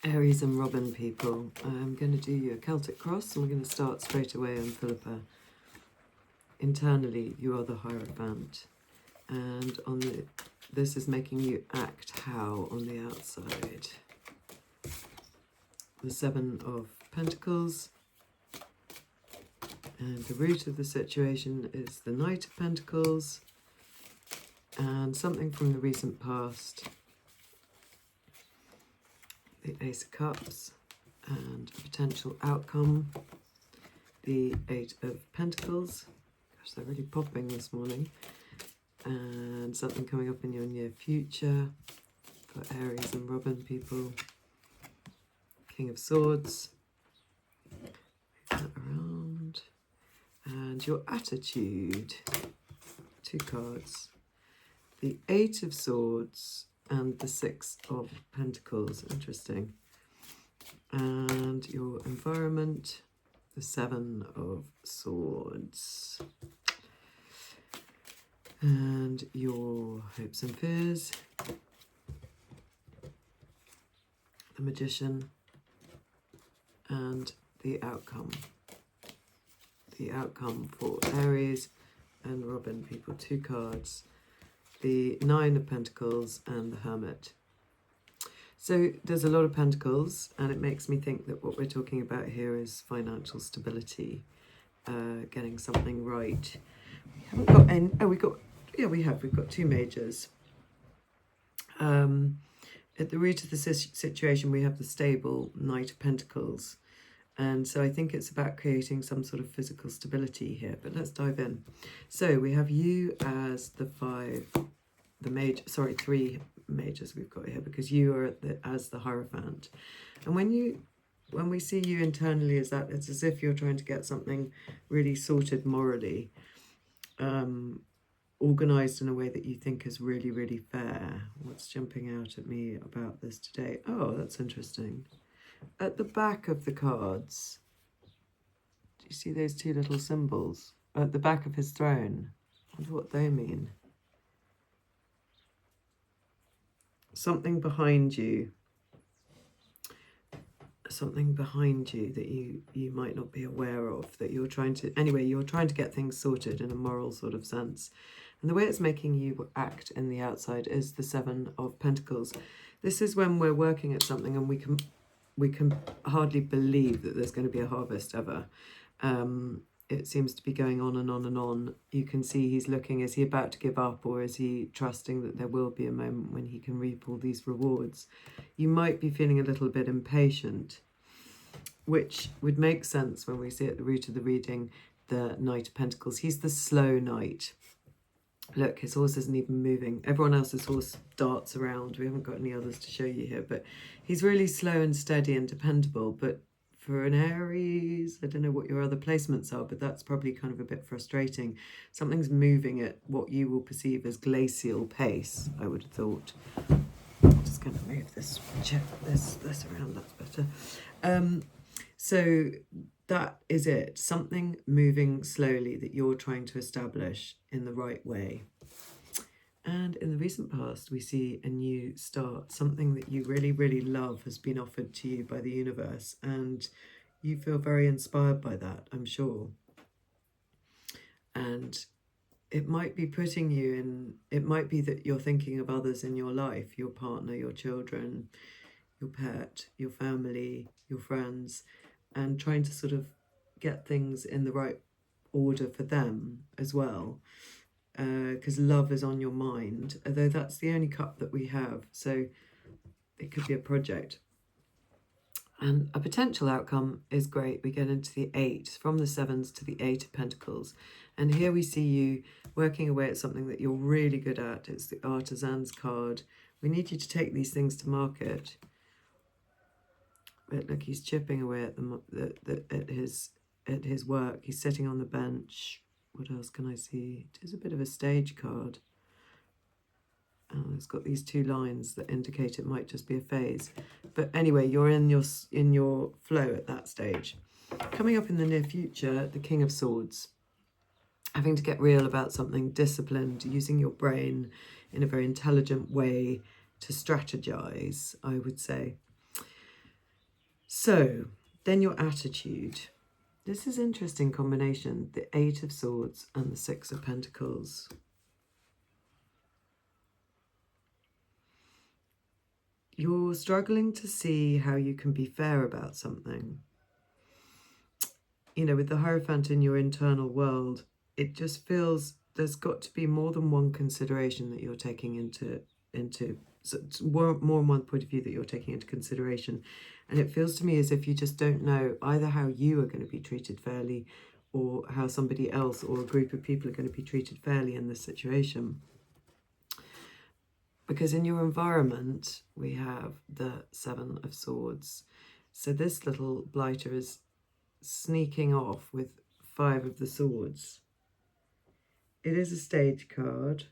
Aries and Robin people, I'm going to do you a Celtic cross, and we're going to start straight away on Philippa. Internally, you are the Hierophant, and this is making you act how on the outside. The Seven of Pentacles, and the root of the situation is the Knight of Pentacles, and something from the recent past, the Ace of Cups, and a potential outcome, the Eight of Pentacles. Gosh, they're really popping this morning. And something coming up in your near future for Aries and Robin people. King of Swords. Move that around. And your attitude. 2 cards. The Eight of Swords and the Six of Pentacles. Interesting. And your environment, the Seven of Swords. And your hopes and fears, the Magician, and the outcome. The outcome for Aries and Robin people, 2 cards. The Nine of Pentacles and the Hermit. So there's a lot of Pentacles, and it makes me think that what we're talking about here is financial stability, getting something right. We haven't got any, we've got 2 majors. At the root of the situation, we have the stable Knight of Pentacles. And so I think it's about creating some sort of physical stability here. But let's dive in. So we have you as the 3 majors we've got here, because you are as the Hierophant. And when we see you internally as that, it's as if you're trying to get something really sorted morally, organised in a way that you think is really, really fair. What's jumping out at me about this today? Oh, that's interesting. At the back of the cards, do you see those 2 little symbols? At the back of his throne. I wonder what they mean. Something behind you. Something behind you that you might not be aware of, that you're trying to... Anyway, you're trying to get things sorted in a moral sort of sense. And the way it's making you act in the outside is the Seven of Pentacles. This is when we're working at something and we can hardly believe that there's going to be a harvest ever. It seems to be going on and on and on. You can see he's looking, is he about to give up, or is he trusting that there will be a moment when he can reap all these rewards? You might be feeling a little bit impatient, which would make sense when we see at the root of the reading the Knight of Pentacles. He's the slow knight. Look, his horse isn't even moving. Everyone else's horse darts around. We haven't got any others to show you here, but he's really slow and steady and dependable. But for an Aries, I don't know what your other placements are, but that's probably kind of a bit frustrating. Something's moving at what you will perceive as glacial pace, I would have thought. I'm just going to move this around, that's better. So that is it. Something moving slowly that you're trying to establish in the right way. And in the recent past, we see a new start. Something that you really, really love has been offered to you by the universe. And you feel very inspired by that, I'm sure. And it might be putting you in... It might be that you're thinking of others in your life, your partner, your children, your pet, your family, your friends, and trying to sort of get things in the right order for them as well. Because love is on your mind, although that's the only cup that we have, so it could be a project. And a potential outcome is great. We get into the 8, from the 7s to the 8 of Pentacles. And here we see you working away at something that you're really good at. It's the Artisan's card. We need you to take these things to market. But look, he's chipping away at his work. He's sitting on the bench. What else can I see? It is a bit of a stage card. It's got these 2 lines that indicate it might just be a phase. But anyway, you're in your flow at that stage. Coming up in the near future, the King of Swords. Having to get real about something, disciplined, using your brain in a very intelligent way to strategize, I would say. So then your attitude. This is an interesting combination, the 8 of Swords and the 6 of Pentacles. You're struggling to see how you can be fair about something. You know, with the Hierophant in your internal world, it just feels there's got to be more than one consideration that you're taking into so it's more than one point of view that you're taking into consideration. And it feels to me as if you just don't know either how you are going to be treated fairly or how somebody else or a group of people are going to be treated fairly in this situation. Because in your environment, we have the 7 of Swords. So this little blighter is sneaking off with 5 of the Swords. It is a stage card.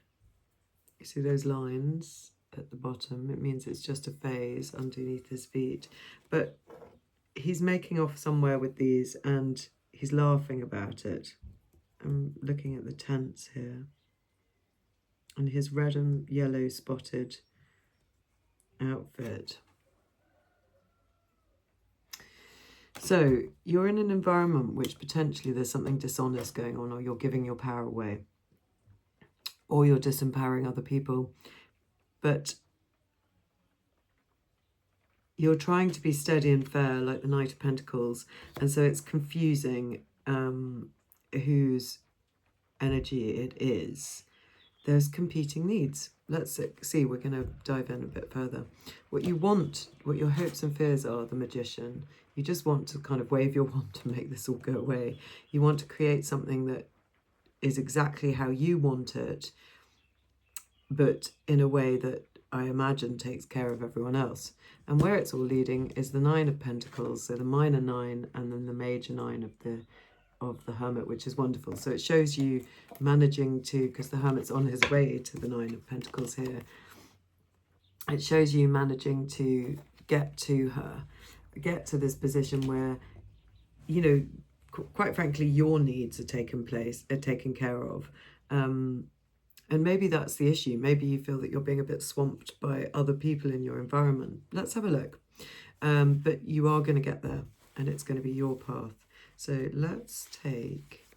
You see those lines at the bottom? It means it's just a phase underneath his feet. But he's making off somewhere with these and he's laughing about it. I'm looking at the tents here. And his red and yellow spotted outfit. So you're in an environment which potentially there's something dishonest going on, or you're giving your power away, or you're disempowering other people. But you're trying to be steady and fair, like the Knight of Pentacles, and so it's confusing whose energy it is. There's competing needs. Let's see, we're going to dive in a bit further. What you want, what your hopes and fears are, the Magician. You just want to kind of wave your wand to make this all go away. You want to create something that is exactly how you want it, but in a way that I imagine takes care of everyone else. And where it's all leading is the 9 of Pentacles, so the minor 9 and then the major 9 of the Hermit, which is wonderful. So it shows you managing to, because the Hermit's on his way to the 9 of Pentacles here, it shows you managing to get to her, get to this position where, you know, quite frankly, your needs are taken care of. And maybe that's the issue. Maybe you feel that you're being a bit swamped by other people in your environment. Let's have a look. But you are going to get there, and it's going to be your path. So let's take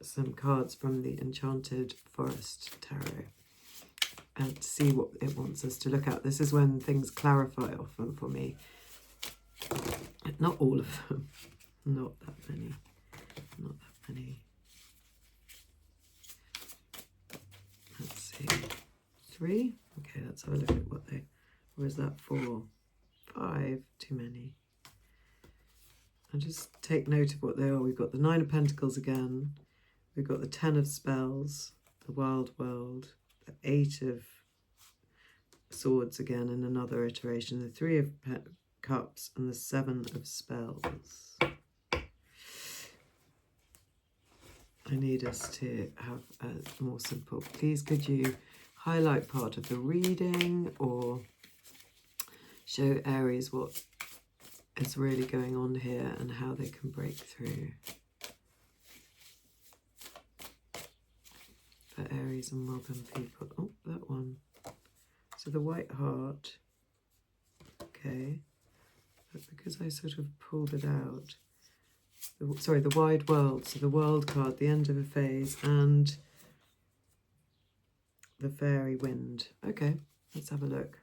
some cards from the Enchanted Tarot and see what it wants us to look at. This is when things clarify often for me. Not all of them. Not that many. Not that many. Let's see. 3? Okay, let's have a look at what they... Or is that 4? 5? Too many. And just take note of what they are. We've got the 9 of Pentacles again. We've got the 10 of Spells, the Wild World, the 8 of Swords again in another iteration, the 3 of Cups, and the 7 of Spells. I need us to have a more simple. Please could you highlight part of the reading or show Aries what is really going on here and how they can break through. For Aries and Morgan people. Oh, that one. So the White Heart. Okay. But because I sort of pulled it out. Sorry, the Wide World. So the World card, the end of a phase, and the Fairy Wind. Okay, let's have a look.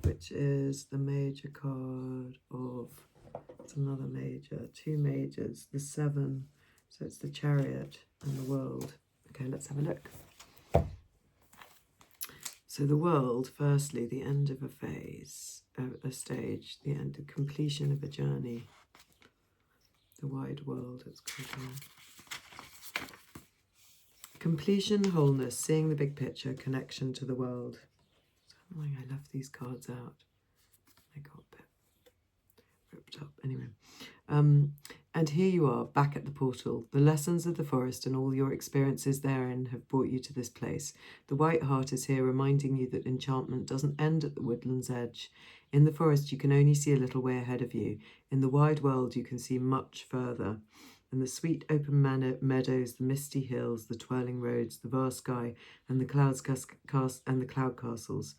Which is the major card of, it's another major, 2 majors, the 7. So it's the Chariot and the World. Okay, let's have a look. So the World, firstly, the end of a phase, a stage, the end, the completion of a journey. The Wide World, it's called here. Completion, wholeness, seeing the big picture, connection to the world. So annoying, I left these cards out. They got a bit ripped up. Anyway. And here you are, back at the portal. The lessons of the forest and all your experiences therein have brought you to this place. The White Heart is here, reminding you that enchantment doesn't end at the woodland's edge. In the forest, you can only see a little way ahead of you. In the wide world, you can see much further. And the sweet open meadows, the misty hills, the twirling roads, the vast sky, and the cloud castles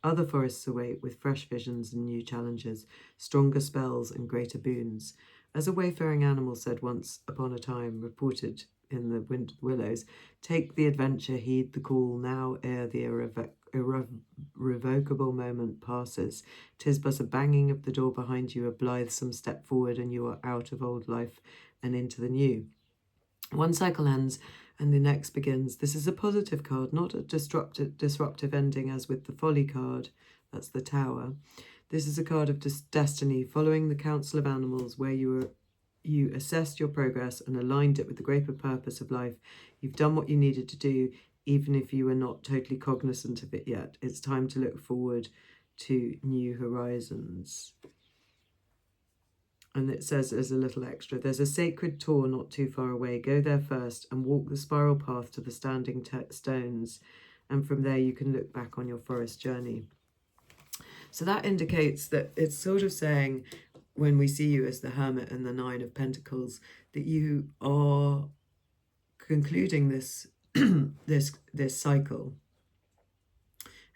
Other forests await with fresh visions and new challenges, stronger spells and greater boons. As a wayfaring animal said once upon a time, reported in the willows, take the adventure, heed the call, now ere the irrevocable moment passes. 'Tis but a banging of the door behind you, a blithesome step forward, and you are out of old life and into the new. One cycle ends and the next begins. This is a positive card, not a disruptive ending as with the Folly card. That's the Tower. This is a card of destiny, following the council of animals, where you assessed your progress and aligned it with the greater purpose of life. You've done what you needed to do, even if you were not totally cognizant of it yet. It's time to look forward to new horizons. And it says as a little extra, there's a sacred tor not too far away. Go there first and walk the spiral path to the standing stones. And from there you can look back on your forest journey. So that indicates that it's sort of saying, when we see you as the Hermit and the Nine of Pentacles, that you are concluding this this cycle,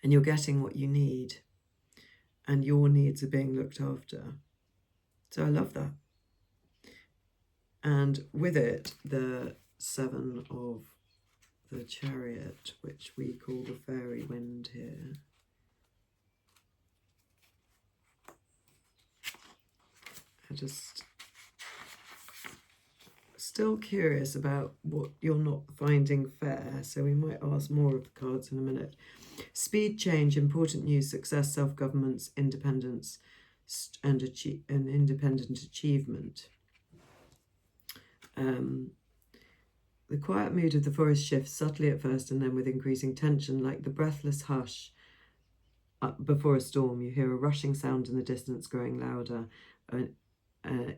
and you're getting what you need, and your needs are being looked after. So I love that. And with it, the Seven of the Chariot, which we call the fairy wind here. I just still curious about what you're not finding fair, so we might ask more of the cards in a minute. Speed, change, important news, success, self-governance, independence, and independent achievement. The quiet mood of the forest shifts subtly at first, and then with increasing tension, like the breathless hush before a storm. You hear a rushing sound in the distance growing louder.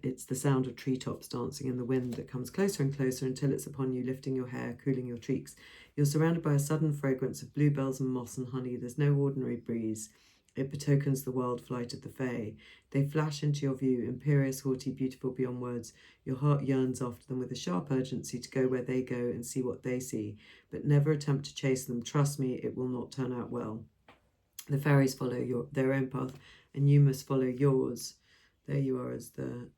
It's the sound of treetops dancing in the wind that comes closer and closer until it's upon you, lifting your hair, cooling your cheeks. You're surrounded by a sudden fragrance of bluebells and moss and honey. There's no ordinary breeze. It betokens the wild flight of the fae. They flash into your view, imperious, haughty, beautiful beyond words. Your heart yearns after them with a sharp urgency to go where they go and see what they see, but never attempt to chase them. Trust me, it will not turn out well. The fairies follow their own path, and you must follow yours. There you are as the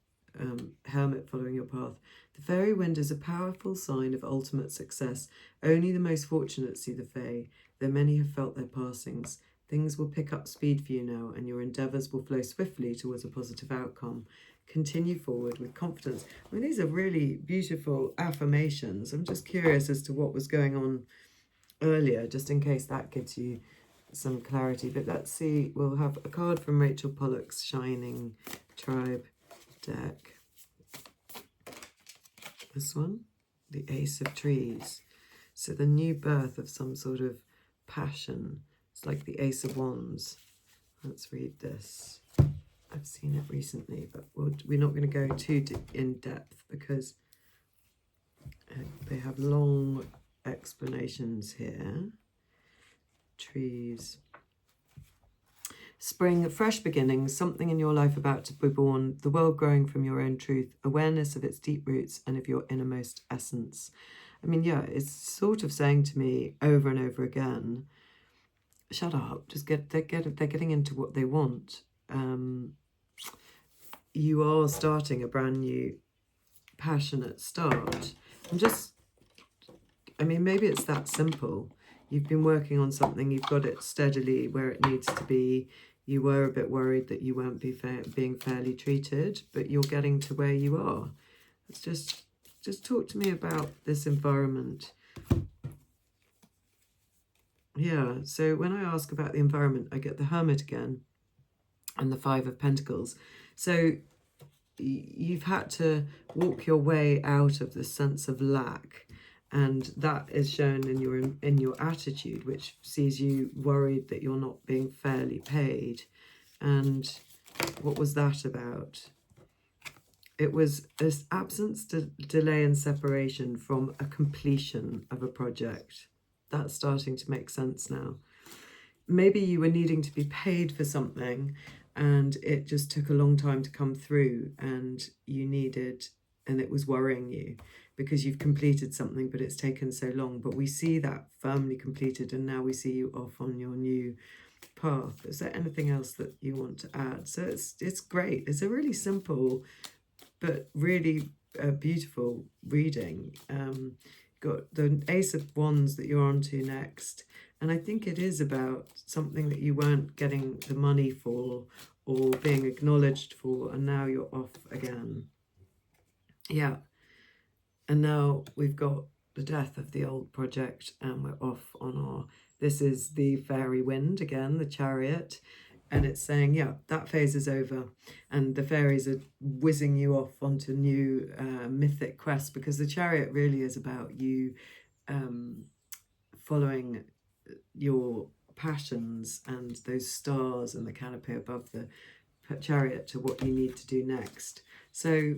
Hermit following your path. The fairy wind is a powerful sign of ultimate success. Only the most fortunate see the fae, though many have felt their passings. Things will pick up speed for you now, and your endeavours will flow swiftly towards a positive outcome. Continue forward with confidence. I mean, these are really beautiful affirmations. I'm just curious as to what was going on earlier, just in case that gives you some clarity. But let's see, we'll have a card from Rachel Pollock's Shining Tribe deck. This one, the Ace of Trees. So the new birth of some sort of passion. It's like the Ace of Wands. Let's read this. I've seen it recently, but we're not going to go too in depth because they have long explanations here. Trees. Spring, fresh beginnings, something in your life about to be born, the world growing from your own truth, awareness of its deep roots and of your innermost essence. I mean, yeah, it's sort of saying to me over and over again, shut up, just they're getting into what they want. You are starting a brand new passionate start. Maybe it's that simple. You've been working on something, you've got it steadily where it needs to be. You were a bit worried that you weren't being fairly treated, but you're getting to where you are. It's just talk to me about this environment. Yeah, so when I ask about the environment, I get the Hermit again and the Five of Pentacles. So you've had to walk your way out of the sense of lack, and that is shown in your attitude, which sees you worried that you're not being fairly paid. And what was that about? It was this absence, delay and separation from a completion of a project. That's starting to make sense now. Maybe you were needing to be paid for something and it just took a long time to come through, and it was worrying you because you've completed something, but it's taken so long. But we see that firmly completed, and now we see you off on your new path? Is there anything else that you want to add? So it's great. It's a really simple but really beautiful reading. Got the Ace of Wands that you're on to next, and I think it is about something that you weren't getting the money for or being acknowledged for, and now you're off again. Yeah. And now we've got the death of the old project, and we're off on our... This is the fairy wind again, the Chariot, and it's saying, yeah, that phase is over, and the fairies are whizzing you off onto new mythic quests, because the Chariot really is about you following your passions and those stars and the canopy above the Chariot to what you need to do next. So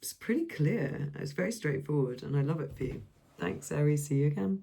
it's pretty clear. It's very straightforward, and I love it for you. Thanks, Aries. See you again.